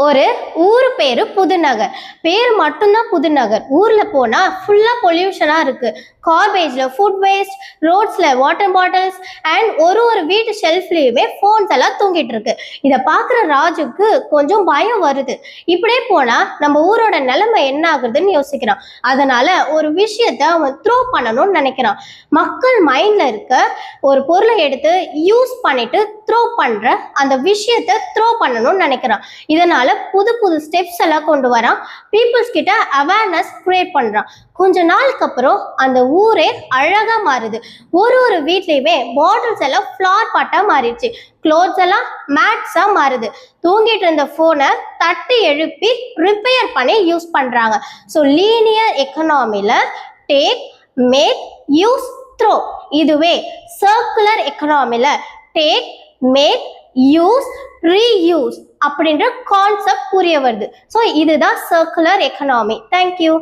ஒரு ஊர் பேரு புதுநகர். பேர் மட்டும்தான் புதுநகர். ஊர்ல போனா ஃபுல்லா பொல்யூஷனா இருக்கு. கார்பேஜ்ல ஃபுட் வேஸ்ட், ரோட்ஸ்ல வாட்டர் பாட்டில்ஸ் அண்ட் ஒரு வீட்டு ஷெல்ஃப்லயுமே போன்ஸ் எல்லாம் தூங்கிட்டு இருக்கு. இத பாக்குற ராஜுக்கு கொஞ்சம் பயம் வருது. இப்படியே போனா நம்ம ஊரோட நிலைமை என்ன ஆகுதுன்னு யோசிக்கிறான். அதனால ஒரு விஷயத்த அவன் த்ரோ பண்ணணும்னு நினைக்கிறான். மக்கள் மைண்ட்ல இருக்க ஒரு பொருளை எடுத்து யூஸ் பண்ணிட்டு த்ரோ பண்ற அந்த விஷயத்த த்ரோ பண்ணணும்னு நினைக்கிறான். இதனால புது புது ஸ்டெப்ஸ் எல்லாம் கொண்டு வரான். பீப்புள்ஸ் கிட்ட அவேர்னஸ் கிரியேட் பண்றான். கொஞ்ச நாளுக்கு அப்புறம் அந்த ஊரே அழகா மாறுது. ஒரு வீட்லயுமே பாட்டில்ஸ் எல்லாம் ஃப்ளார் பாட்டா மாறிடுச்சு. க்ளோத்ஸ் எல்லாம் மேட்ஸா மாறுது. தூங்கிட்டு இருந்த போனை தட்டி எழுப்பி ரிப்பேர் பண்ணி யூஸ் பண்றாங்க. ஸோ லீனியர் எக்கனாமில டேக், மேக், யூஸ், த்ரோ. இதுவே சர்க்குலர் எக்கனாமில டேக், மேக், யூஸ், ரீயூஸ் அப்படின்ற கான்செப்ட் புரிய வருது. ஸோ இதுதான் சர்க்குலர் எக்கனாமி. தேங்க்யூ.